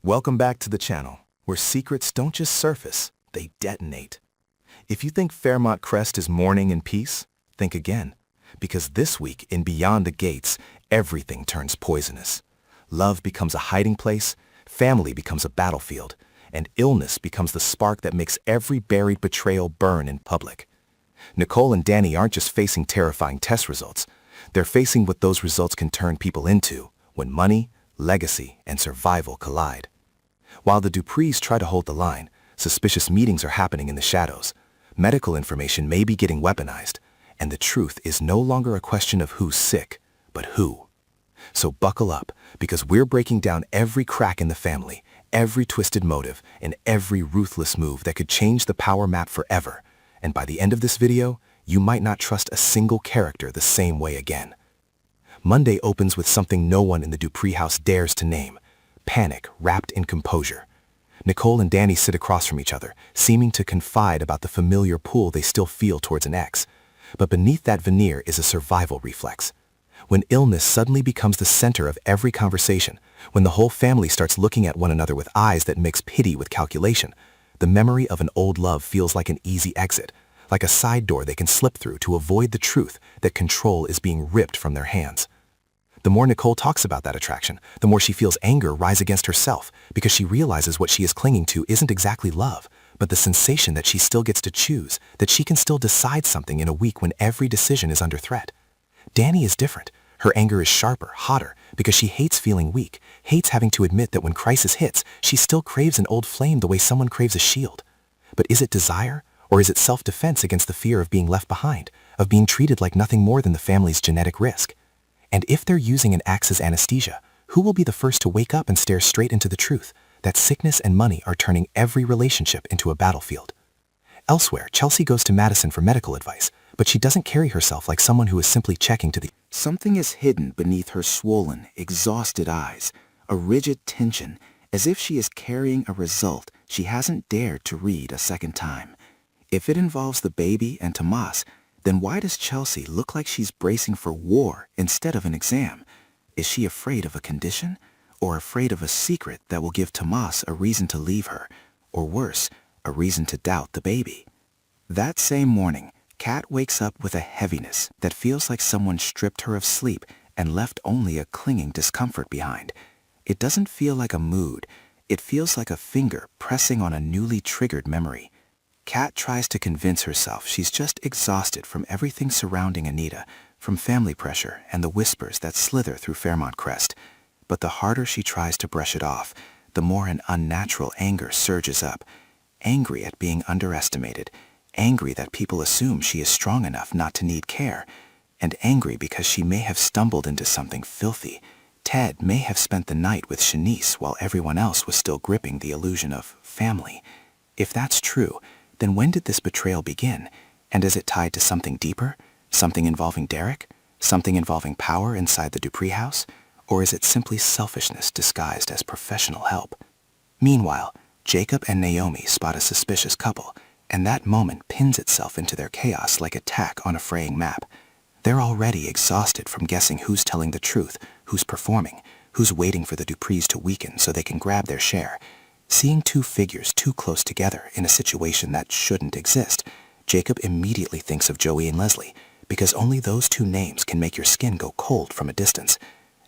Welcome back to the channel, where secrets don't just surface, they detonate. If you think Fairmont Crest is mourning in peace, think again. Because this week, in Beyond the Gates, everything turns poisonous. Love becomes a hiding place, family becomes a battlefield, and illness becomes the spark that makes every buried betrayal burn in public. Nicole and Danny aren't just facing terrifying test results. They're facing what those results can turn people into when money, legacy, and survival collide. While the Duprees try to hold the line, suspicious meetings are happening in the shadows. Medical information may be getting weaponized, and the truth is no longer a question of who's sick, but who. So buckle up, because we're breaking down every crack in the family, every twisted motive, and every ruthless move that could change the power map forever. And by the end of this video, you might not trust a single character the same way again. Monday opens with something no one in the Dupree house dares to name: panic wrapped in composure. Nicole and Danny sit across from each other, seeming to confide about the familiar pull they still feel towards an ex. But beneath that veneer is a survival reflex. When illness suddenly becomes the center of every conversation, when the whole family starts looking at one another with eyes that mix pity with calculation, the memory of an old love feels like an easy exit, like a side door they can slip through to avoid the truth that control is being ripped from their hands. The more Nicole talks about that attraction, the more she feels anger rise against herself, because she realizes what she is clinging to isn't exactly love, but the sensation that she still gets to choose, that she can still decide something in a week when every decision is under threat. Danny is different. Her anger is sharper, hotter, because she hates feeling weak, hates having to admit that when crisis hits, she still craves an old flame the way someone craves a shield. But is it desire, or is it self-defense against the fear of being left behind, of being treated like nothing more than the family's genetic risk? And if they're using an axe as anesthesia, who will be the first to wake up and stare straight into the truth that sickness and money are turning every relationship into a battlefield? Elsewhere, Chelsea goes to Madison for medical advice, but she doesn't carry herself like someone who is simply checking to the... Something is hidden beneath her swollen, exhausted eyes, a rigid tension, as if she is carrying a result she hasn't dared to read a second time. If it involves the baby and Tomas, then why does Chelsea look like she's bracing for war instead of an exam? Is she afraid of a condition, or afraid of a secret that will give Tomas a reason to leave her, or worse, a reason to doubt the baby? That same morning, Kat wakes up with a heaviness that feels like someone stripped her of sleep and left only a clinging discomfort behind. It doesn't feel like a mood. It feels like a finger pressing on a newly triggered memory. Kat tries to convince herself she's just exhausted from everything surrounding Anita, from family pressure and the whispers that slither through Fairmont Crest. But the harder she tries to brush it off, the more an unnatural anger surges up. Angry at being underestimated, angry that people assume she is strong enough not to need care, and angry because she may have stumbled into something filthy. Ted may have spent the night with Shanice while everyone else was still gripping the illusion of family. If that's true, then when did this betrayal begin? And is it tied to something deeper? Something involving Derek? Something involving power inside the Dupree house? Or is it simply selfishness disguised as professional help? Meanwhile, Jacob and Naomi spot a suspicious couple, and that moment pins itself into their chaos like a tack on a fraying map. They're already exhausted from guessing who's telling the truth, who's performing, who's waiting for the Duprees to weaken so they can grab their share. Seeing two figures too close together in a situation that shouldn't exist, Jacob immediately thinks of Joey and Leslie, because only those two names can make your skin go cold from a distance.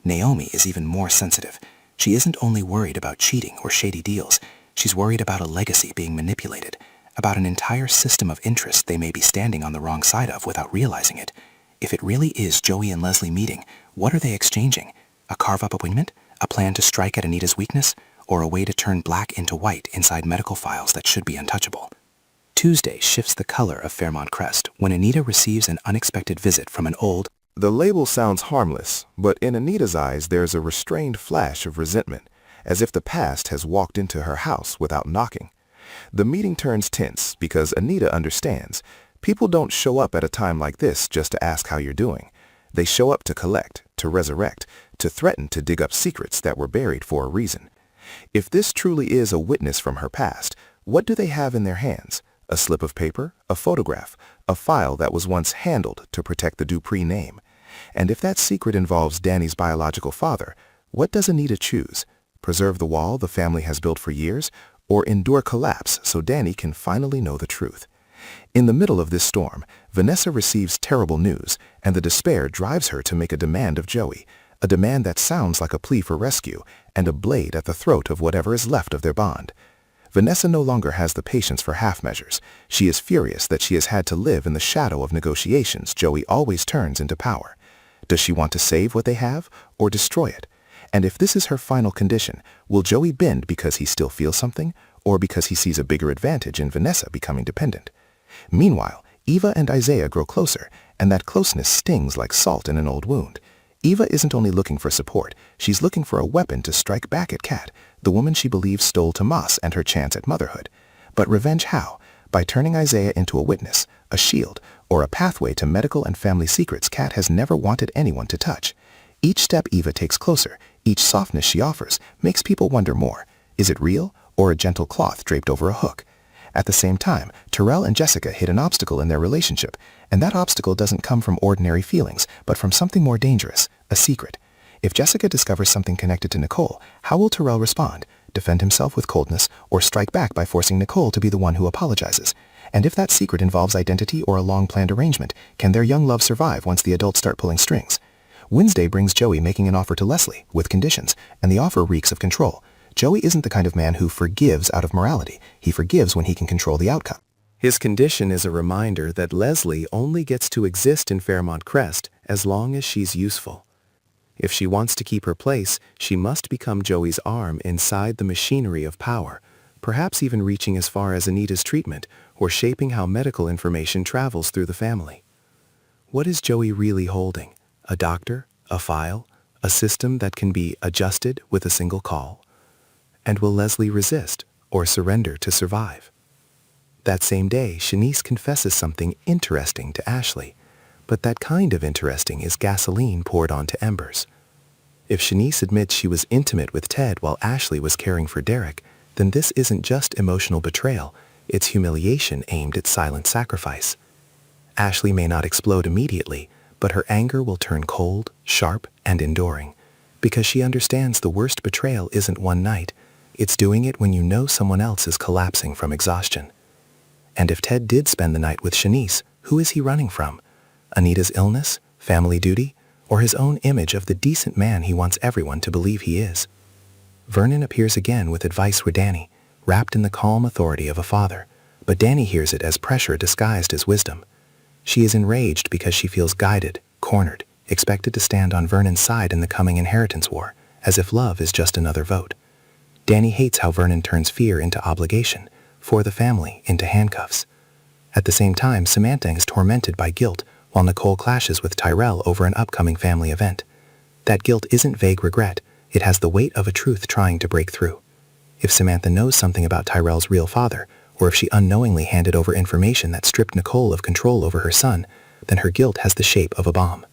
Naomi is even more sensitive. She isn't only worried about cheating or shady deals, she's worried about a legacy being manipulated, about an entire system of interests they may be standing on the wrong side of without realizing it. If it really is Joey and Leslie meeting, what are they exchanging? A carve-up appointment? A plan to strike at Anita's weakness? Or a way to turn black into white inside medical files that should be untouchable? Tuesday shifts the color of Fairmont Crest when Anita receives an unexpected visit from an old... The label sounds harmless, but in Anita's eyes there's a restrained flash of resentment, as if the past has walked into her house without knocking. The meeting turns tense because Anita understands. People don't show up at a time like this just to ask how you're doing. They show up to collect, to resurrect, to threaten to dig up secrets that were buried for a reason. If this truly is a witness from her past, what do they have in their hands? A slip of paper, a photograph, a file that was once handled to protect the Dupree name. And if that secret involves Danny's biological father, what does Anita choose? preserve the wall the family has built for years, or endure collapse so Danny can finally know the truth. In the middle of this storm, Vanessa receives terrible news, and the despair drives her to make a demand of Joey, a demand that sounds like a plea for rescue and a blade at the throat of whatever is left of their bond. Vanessa no longer has the patience for half measures. She is furious that she has had to live in the shadow of negotiations Joey always turns into power. Does she want to save what they have or destroy it? And if this is her final condition, will Joey bend because he still feels something, or because he sees a bigger advantage in Vanessa becoming dependent? Meanwhile, Eva and Isaiah grow closer, and that closeness stings like salt in an old wound. Eva isn't only looking for support, she's looking for a weapon to strike back at Kat, the woman she believes stole Tomas and her chance at motherhood. But revenge how? By turning Isaiah into a witness, a shield, or a pathway to medical and family secrets Kat has never wanted anyone to touch. Each step Eva takes closer, each softness she offers, makes people wonder more. Is it real, or a gentle cloth draped over a hook? At the same time, Terrell and Jessica hit an obstacle in their relationship, and that obstacle doesn't come from ordinary feelings, but from something more dangerous, a secret. If Jessica discovers something connected to Nicole, how will Terrell respond? Defend himself with coldness, or strike back by forcing Nicole to be the one who apologizes? And if that secret involves identity or a long-planned arrangement, can their young love survive once the adults start pulling strings? Wednesday brings Joey making an offer to Leslie, with conditions, and the offer reeks of control. Joey isn't the kind of man who forgives out of morality. He forgives when he can control the outcome. His condition is a reminder that Leslie only gets to exist in Fairmont Crest as long as she's useful. If she wants to keep her place, she must become Joey's arm inside the machinery of power, perhaps even reaching as far as Anita's treatment or shaping how medical information travels through the family. What is Joey really holding? A doctor? A file? A system that can be adjusted with a single call? And will Leslie resist or surrender to survive? That same day, Shanice confesses something interesting to Ashley, but that kind of interesting is gasoline poured onto embers. If Shanice admits she was intimate with Ted while Ashley was caring for Derek, then this isn't just emotional betrayal, it's humiliation aimed at silent sacrifice. Ashley may not explode immediately, but her anger will turn cold, sharp, and enduring, because she understands the worst betrayal isn't one night, it's doing it when you know someone else is collapsing from exhaustion. And if Ted did spend the night with Shanice, who is he running from? Anita's illness, family duty, or his own image of the decent man he wants everyone to believe he is? Vernon appears again with advice for Danny, wrapped in the calm authority of a father, but Danny hears it as pressure disguised as wisdom. She is enraged because she feels guided, cornered, expected to stand on Vernon's side in the coming inheritance war, as if love is just another vote. Danny hates how Vernon turns fear into obligation, for the family into handcuffs. At the same time, Samantha is tormented by guilt while Nicole clashes with Tyrell over an upcoming family event. That guilt isn't vague regret, it has the weight of a truth trying to break through. If Samantha knows something about Tyrell's real father, or if she unknowingly handed over information that stripped Nicole of control over her son, then her guilt has the shape of a bomb.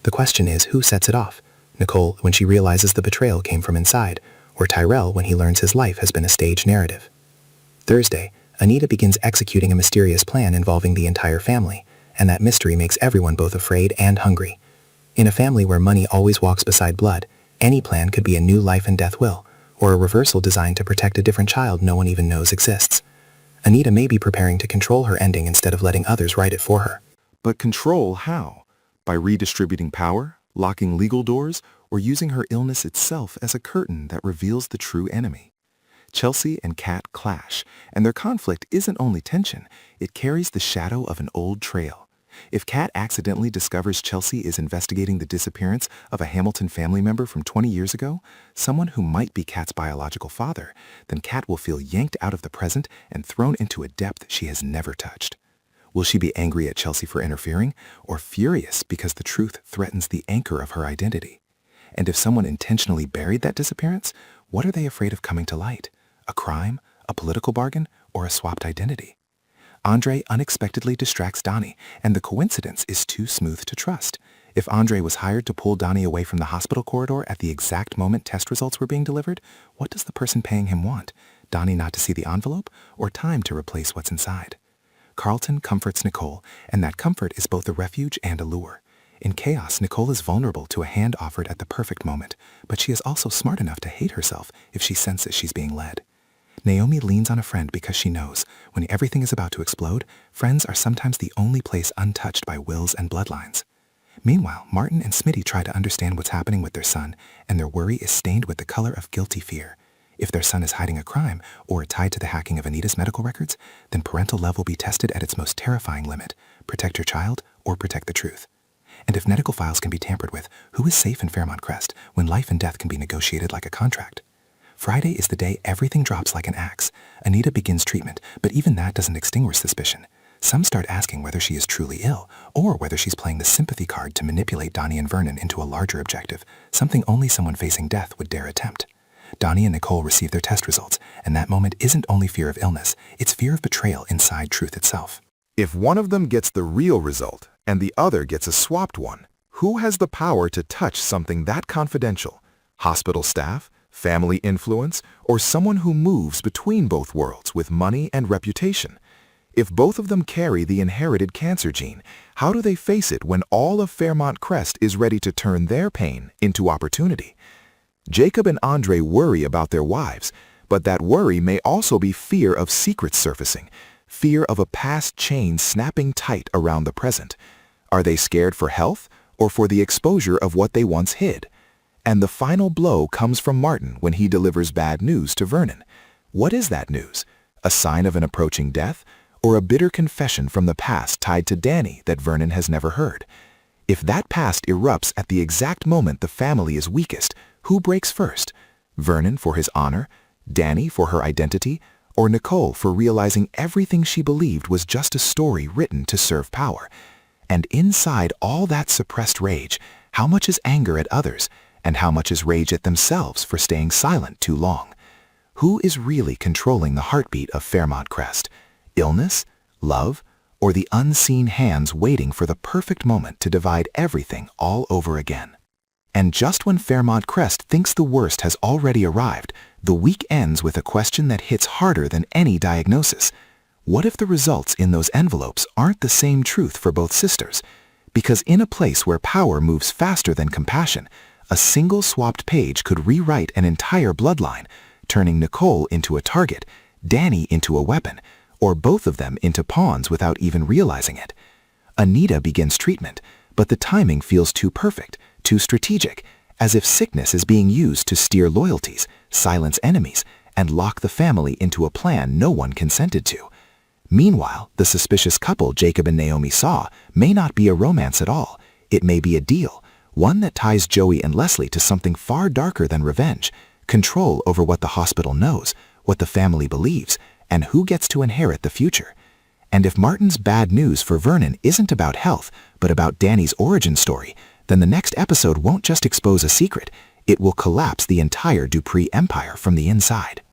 The question is, who sets it off? Nicole, when she realizes the betrayal came from inside, or Tyrell when he learns his life has been a staged narrative. Thursday, Anita begins executing a mysterious plan involving the entire family, and that mystery makes everyone both afraid and hungry. In a family where money always walks beside blood, any plan could be a new life and death will, or a reversal designed to protect a different child no one even knows exists. Anita may be preparing to control her ending instead of letting others write it for her. But control how? By redistributing power, locking legal doors, or using her illness itself as a curtain that reveals the true enemy? Chelsea and Kat clash, and their conflict isn't only tension, it carries the shadow of an old trail. If Kat accidentally discovers Chelsea is investigating the disappearance of a Hamilton family member from 20 years ago, someone who might be Kat's biological father, then Kat will feel yanked out of the present and thrown into a depth she has never touched. Will she be angry at Chelsea for interfering, or furious because the truth threatens the anchor of her identity? And if someone intentionally buried that disappearance, what are they afraid of coming to light? A crime, a political bargain, or a swapped identity? Andre unexpectedly distracts Donnie, and the coincidence is too smooth to trust. If Andre was hired to pull Donnie away from the hospital corridor at the exact moment test results were being delivered, what does the person paying him want? Donnie not to see the envelope, or time to replace what's inside? Carlton comforts Nicole, and that comfort is both a refuge and a lure. In chaos, Nicole is vulnerable to a hand offered at the perfect moment, but she is also smart enough to hate herself if she senses she's being led. Naomi leans on a friend because she knows, when everything is about to explode, friends are sometimes the only place untouched by wills and bloodlines. Meanwhile, Martin and Smitty try to understand what's happening with their son, and their worry is stained with the color of guilty fear. If their son is hiding a crime, or tied to the hacking of Anita's medical records, then parental love will be tested at its most terrifying limit: protect your child or protect the truth. And if medical files can be tampered with, who is safe in Fairmont Crest when life and death can be negotiated like a contract? Friday is the day everything drops like an axe. Anita begins treatment, but even that doesn't extinguish suspicion. Some start asking whether she is truly ill, or whether she's playing the sympathy card to manipulate Donnie and Vernon into a larger objective, something only someone facing death would dare attempt. Donnie and Nicole receive their test results, and that moment isn't only fear of illness, it's fear of betrayal inside truth itself. If one of them gets the real result and the other gets a swapped one, who has the power to touch something that confidential? Hospital staff, family influence, or someone who moves between both worlds with money and reputation? If both of them carry the inherited cancer gene, how do they face it when all of Fairmont Crest is ready to turn their pain into opportunity? Jacob and Andre worry about their wives, but that worry may also be fear of secrets surfacing, fear of a past chain snapping tight around the present. Are they scared for health or for the exposure of what they once hid? And the final blow comes from Martin when he delivers bad news to Vernon. What is that news? A sign of an approaching death, or a bitter confession from the past tied to Danny that Vernon has never heard? If that past erupts at the exact moment the family is weakest, who breaks first? Vernon for his honor, Danny for her identity, or Nicole for realizing everything she believed was just a story written to serve power? And inside all that suppressed rage, how much is anger at others, and how much is rage at themselves for staying silent too long? Who is really controlling the heartbeat of Fairmont Crest? Illness, love, or the unseen hands waiting for the perfect moment to divide everything all over again? And just when Fairmont Crest thinks the worst has already arrived, the week ends with a question that hits harder than any diagnosis. What if the results in those envelopes aren't the same truth for both sisters? Because in a place where power moves faster than compassion, a single swapped page could rewrite an entire bloodline, turning Nicole into a target, Danny into a weapon, or both of them into pawns without even realizing it. Anita begins treatment, but the timing feels too perfect, too strategic, as if sickness is being used to steer loyalties, silence enemies, and lock the family into a plan no one consented to. Meanwhile, the suspicious couple Jacob and Naomi saw may not be a romance at all. It may be a deal, one that ties Joey and Leslie to something far darker than revenge, control over what the hospital knows, what the family believes, and who gets to inherit the future. And if Martin's bad news for Vernon isn't about health, but about Danny's origin story, then the next episode won't just expose a secret, it will collapse the entire Dupree empire from the inside.